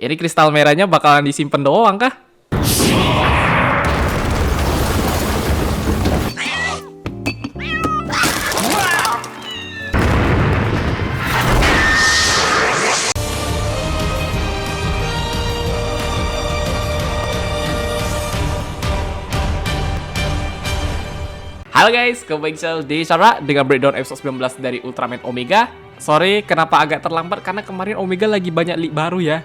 Ini kristal merahnya bakalan disimpan doang kah? Halo guys, kembali di Shara dengan breakdown episode 19 dari Ultraman Omega. Sorry, kenapa agak terlambat karena kemarin Omega lagi banyak leak baru ya.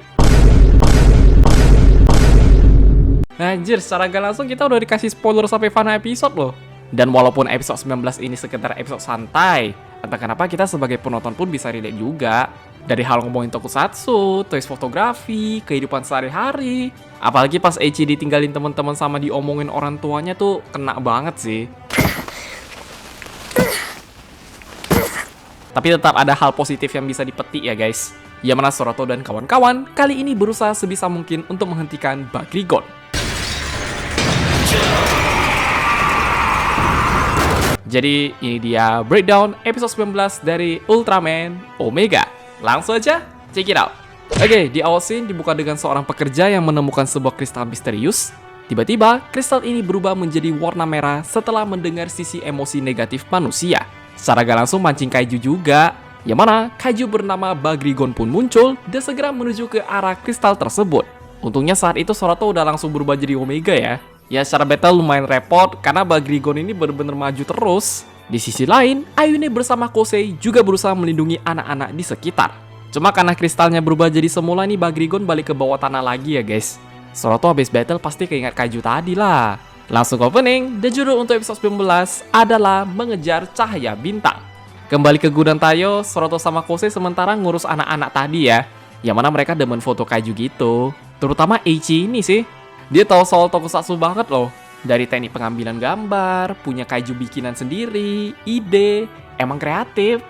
Anjir, secara gak langsung kita udah dikasih spoiler sampai final episode loh. Dan walaupun episode 19 ini sekedar episode santai, entah kenapa kita sebagai penonton pun bisa relate juga. Dari hal ngomongin tokusatsu, toys fotografi, kehidupan sehari-hari. Apalagi pas Eiichi ditinggalin teman-teman sama diomongin orang tuanya tuh kena banget sih. Tapi tetap ada hal positif yang bisa dipetik ya guys. Yamana Soroto dan kawan-kawan kali ini berusaha sebisa mungkin untuk menghentikan Bagriggon. Jadi ini dia breakdown episode 19 dari Ultraman Omega. Langsung aja, check it out. Oke, di awal scene dibuka dengan seorang pekerja yang menemukan sebuah kristal misterius. Tiba-tiba, kristal ini berubah menjadi warna merah setelah mendengar sisi emosi negatif manusia. Secara gak langsung mancing kaiju juga, yang mana kaiju bernama Bagriggon pun muncul dan segera menuju ke arah kristal tersebut. Untungnya saat itu Soroto udah langsung berubah jadi Omega ya. Ya secara battle lumayan repot karena Bagriggon ini bener-bener maju terus. Di sisi lain, Ayune bersama Kosei juga berusaha melindungi anak-anak di sekitar. Cuma karena kristalnya berubah jadi semula nih Bagriggon balik ke bawah tanah lagi ya guys. Soroto habis battle pasti keingat kaiju tadi lah. Langsung opening, dan judul untuk episode 19 adalah Mengejar Cahaya Bintang. Kembali ke gudang Tayo, Soroto sama Kosei sementara ngurus anak-anak tadi ya. Yang mana mereka demen foto kaiju gitu. Terutama Eiichi ini sih. Dia tahu soal tokusatsu banget loh. Dari teknik pengambilan gambar, punya kaiju bikinan sendiri, ide, emang kreatif.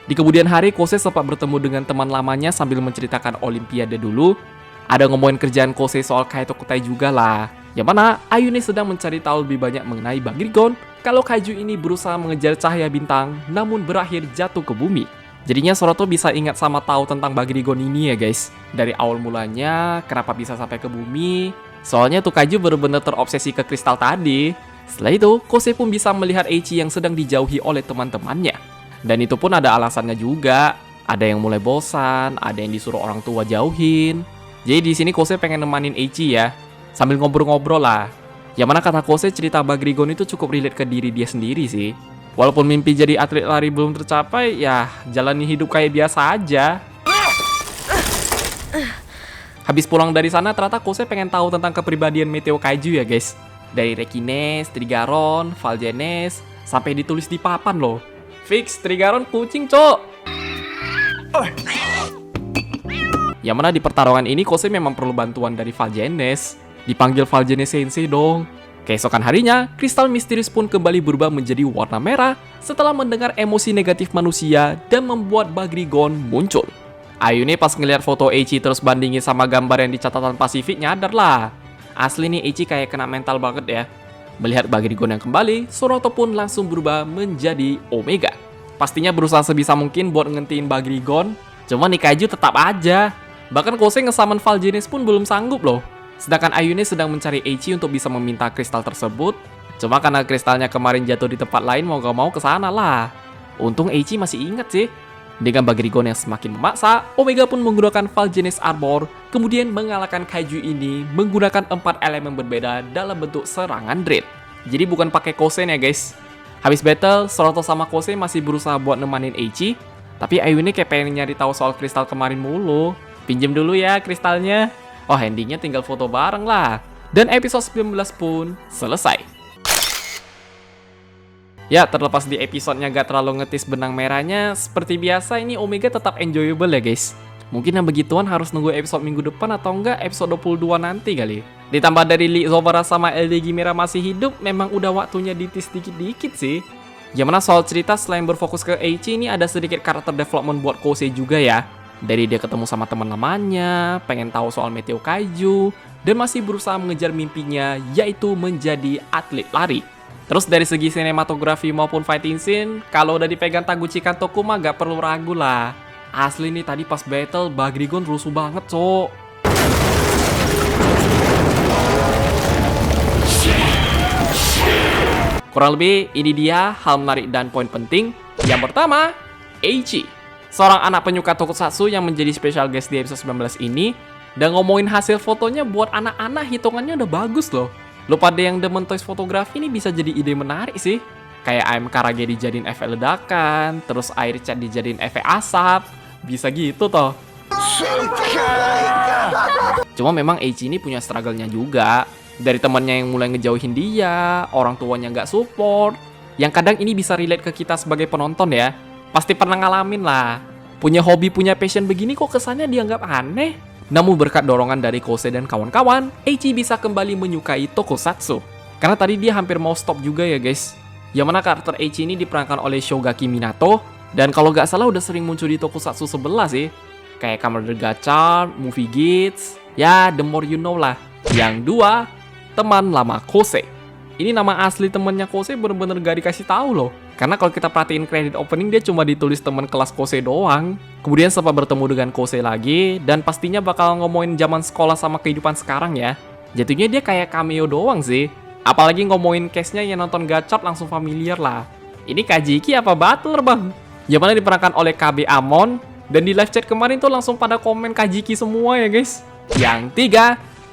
Di kemudian hari, Kosei sempat bertemu dengan teman lamanya sambil menceritakan Olimpiade dulu. Ada ngomongin kerjaan Kosei soal Kaito Kutai juga lah. Yang mana Ayune sedang mencari tahu lebih banyak mengenai Bagriggon kalau kaiju ini berusaha mengejar cahaya bintang namun berakhir jatuh ke bumi. Jadinya Soroto bisa ingat sama tahu tentang Bagriggon ini ya guys. Dari awal mulanya kenapa bisa sampai ke bumi. Soalnya tuh kaiju benar-benar terobsesi ke kristal tadi. Setelah itu Kosei pun bisa melihat Eiichi yang sedang dijauhi oleh teman-temannya. Dan itu pun ada alasannya juga. Ada yang mulai bosan, ada yang disuruh orang tua jauhin. Jadi di sini Kosei pengen nemanin Eiichi ya, sambil ngobrol-ngobrol lah. Yang mana kata Kosei cerita Bagriggon itu cukup relate ke diri dia sendiri sih. Walaupun mimpi jadi atlet lari belum tercapai, ya jalani hidup kayak biasa aja. Habis pulang dari sana ternyata Kosei pengen tahu tentang kepribadian Meteo Kaiju ya guys. Dari Rekines, Trigaron, Valgenes, sampai ditulis di papan loh. Fix, Trigaron kucing cok. Yang mana di pertarungan ini Kosei memang perlu bantuan dari Valgenes. Dipanggil Valgenes Sensei dong. Keesokan harinya, kristal misterius pun kembali berubah menjadi warna merah setelah mendengar emosi negatif manusia dan membuat Bagriggon muncul. Ayune pas ngeliat foto Eiichi terus bandingin sama gambar yang di catatan Pasifik nyadar lah. Asli nih Eiichi kayak kena mental banget ya. Melihat Bagriggon yang kembali, Soroto pun langsung berubah menjadi Omega. Pastinya berusaha sebisa mungkin buat ngentiin Bagriggon. Cuma nih kaiju tetap aja. Bahkan Kosei ngesaman Valgenes pun belum sanggup loh. Sedangkan Ayune sedang mencari Eiichi untuk bisa meminta kristal tersebut. Cuma karena kristalnya kemarin jatuh di tempat lain mau gak mau kesana lah. Untung Eiichi masih inget sih. Dengan Bagriggon yang semakin memaksa, Omega pun menggunakan Valgenes Arbor, kemudian mengalahkan kaiju ini menggunakan 4 elemen berbeda dalam bentuk serangan Dread. Jadi bukan pakai Kosei ya guys. Habis battle, Soroto sama Kosei masih berusaha buat nemanin Eiichi. Tapi Ayune kayak pengen nyari tahu soal kristal kemarin mulu. Pinjem dulu ya kristalnya. Oh, endingnya tinggal foto bareng lah. Dan episode 19 pun selesai. Ya, terlepas di episodenya gak terlalu ngetis benang merahnya, seperti biasa ini Omega tetap enjoyable ya guys. Mungkin yang begituan harus nunggu episode minggu depan atau enggak episode 22 nanti kali. Ditambah dari Lee Zovara sama LD Gimera masih hidup, memang udah waktunya ditis dikit-dikit sih. Yang mana soal cerita selain berfokus ke Eiichi ini ada sedikit karakter development buat Kosei juga ya. Dari dia ketemu sama teman lamanya, pengen tahu soal Meteo Kaiju, dan masih berusaha mengejar mimpinya yaitu menjadi atlet lari. Terus dari segi sinematografi maupun fighting scene, kalau udah dipegang Taguchi Kantoku mah gak perlu ragu lah. Asli nih tadi pas battle Bagrigon rusuh banget, cok. Kurang lebih ini dia hal menarik dan poin penting. Yang pertama, Eiichi, seorang anak penyuka tokusatsu yang menjadi special guest di episode 19 ini. Dan ngomongin hasil fotonya buat anak-anak hitungannya udah bagus loh. Lo pada yang demen toys fotografi ini bisa jadi ide menarik sih. Kayak AMK Rage dijadiin efek ledakan, terus air cat dijadiin efek asap. Bisa gitu toh. Cuma memang Eiichi ini punya struggle-nya juga. Dari temannya yang mulai ngejauhin dia, orang tuanya nggak support. Yang kadang ini bisa relate ke kita sebagai penonton ya. Pasti pernah ngalamin lah. Punya hobi, punya passion begini kok kesannya dianggap aneh. Namun berkat dorongan dari Kose dan kawan-kawan, Eiichi bisa kembali menyukai tokusatsu. Karena tadi dia hampir mau stop juga ya guys. Yang mana karakter Eiichi ini diperankan oleh Shogaki Minato. Dan kalau nggak salah udah sering muncul di tokusatsu sebelah sih. Kayak Kamen Rider Gacha, Movie Gates, ya the more you know lah. Yang dua, teman lama Kose. Ini nama asli temennya Kose bener-bener gak dikasih tahu loh. Karena kalau kita perhatiin kredit opening dia cuma ditulis teman kelas Kose doang. Kemudian sempat bertemu dengan Kose lagi dan pastinya bakal ngomongin zaman sekolah sama kehidupan sekarang ya. Jatuhnya dia kayak cameo doang sih. Apalagi ngomongin case-nya yang nonton Gachap langsung familiar lah. Ini Kajiki apa Butler bang? Yang mana diperankan oleh KB Amon. Dan di live chat kemarin tuh langsung pada komen Kajiki semua ya guys. Yang tiga,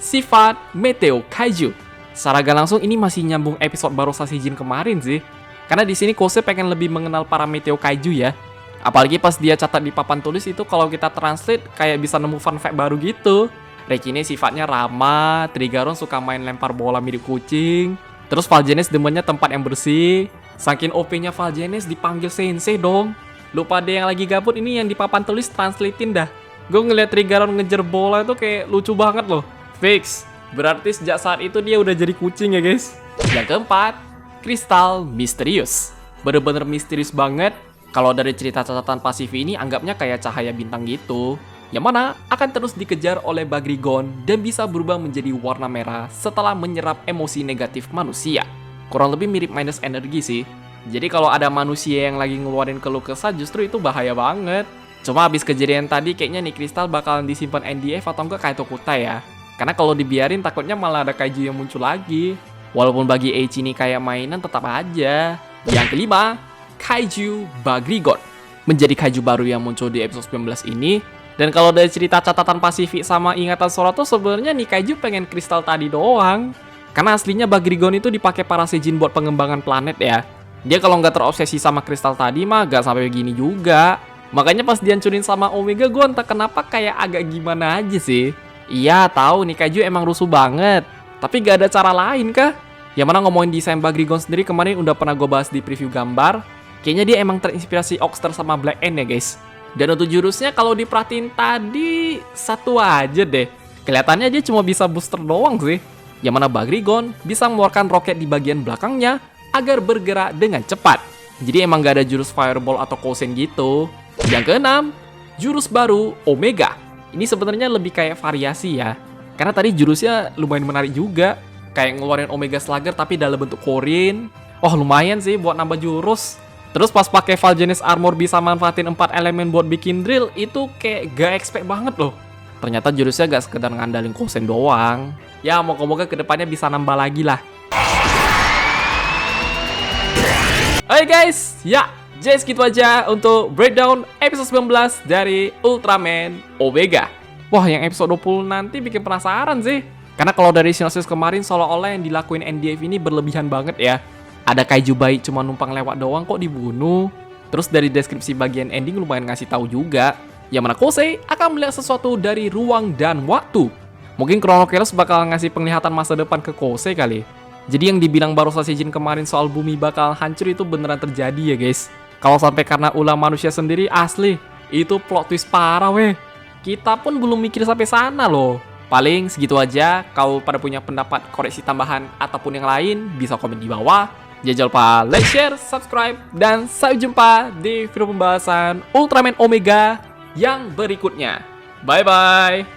sifat Meteo Kaiju. Secara gak langsung ini masih nyambung episode baru Sasijin kemarin sih. Karena di sini Kose pengen lebih mengenal para Meteo Kaiju ya. Apalagi pas dia catat di papan tulis itu kalau kita translate kayak bisa nemu fun fact baru gitu. Reiki ini sifatnya ramah, Trigaron suka main lempar bola mirip kucing. Terus Valgenes demennya tempat yang bersih. Saking OP-nya Valgenes dipanggil sensei dong. Lupa deh yang lagi gabut ini yang di papan tulis translatein dah. Gue ngeliat Trigaron ngejar bola itu kayak lucu banget loh. Fix. Berarti sejak saat itu dia udah jadi kucing ya guys. Yang keempat, kristal misterius. Bener-bener misterius banget. Kalau dari cerita catatan Pasifi ini anggapnya kayak cahaya bintang gitu. Yang mana akan terus dikejar oleh Bagrigon dan bisa berubah menjadi warna merah setelah menyerap emosi negatif manusia. Kurang lebih mirip minus energi sih. Jadi kalau ada manusia yang lagi ngeluarin keluh kesah justru itu bahaya banget. Cuma abis kejadian tadi kayaknya nih kristal bakalan disimpan NDF atau enggak kayak Tokuta ya. Karena kalau dibiarin takutnya malah ada kaiju yang muncul lagi. Walaupun bagi Eiichi ini kayak mainan tetap aja. Yang kelima, Kaiju Bagrigon. Menjadi kaiju baru yang muncul di episode 19 ini. Dan kalau dari cerita catatan Pasifik sama ingatan Sora tuh sebenarnya nih kaiju pengen kristal tadi doang. Karena aslinya Bagrigon itu dipakai para Seijin buat pengembangan planet ya. Dia kalau nggak terobsesi sama kristal tadi mah gak sampai begini juga. Makanya pas dihancurin sama Omega gue entah kenapa kayak agak gimana aja sih. Iya tahu nih kaiju emang rusuh banget. Tapi gak ada cara lain kah? Yang mana ngomongin desain Bagrigon sendiri kemarin udah pernah gue bahas di preview gambar. Kayaknya dia emang terinspirasi Oxter sama Black End ya guys. Dan untuk jurusnya kalau diperhatiin tadi satu aja deh. Kelihatannya dia cuma bisa booster doang sih. Yang mana Bagrigon bisa mengeluarkan roket di bagian belakangnya agar bergerak dengan cepat. Jadi emang gak ada jurus Fireball atau Kosen gitu. Yang keenam, jurus baru Omega. Ini sebenarnya lebih kayak variasi ya. Karena tadi jurusnya lumayan menarik juga. Kayak ngeluarin Omega Slugger tapi dalam bentuk Korin. Oh lumayan sih buat nambah jurus. Terus pas pakai Valgenes Armor bisa manfaatin 4 elemen buat bikin drill. Itu kayak gak expect banget loh. Ternyata jurusnya gak sekedar ngandalin Kosen doang. Ya moga-moga kedepannya bisa nambah lagi lah. Oke guys, ya just gitu aja untuk breakdown episode 19 dari Ultraman Omega. Wah, yang episode 20 nanti bikin penasaran sih. Karena kalau dari sinopsis kemarin seolah-olah yang dilakuin NDF ini berlebihan banget ya. Ada kaiju baik cuma numpang lewat doang kok dibunuh. Terus dari deskripsi bagian ending lumayan ngasih tahu juga. Yang mana Kose akan melihat sesuatu dari ruang dan waktu. Mungkin Chrono Chaos bakal ngasih penglihatan masa depan ke Kose kali. Jadi yang dibilang baru Sasijin kemarin soal bumi bakal hancur itu beneran terjadi ya guys. Kalau sampai karena ulah manusia sendiri asli, itu plot twist parah weh. Kita pun belum mikir sampai sana loh. Paling segitu aja. Kalau pada punya pendapat, koreksi tambahan ataupun yang lain bisa komen di bawah. Jangan lupa like, share, subscribe, dan sampai jumpa di video pembahasan Ultraman Omega yang berikutnya. Bye bye.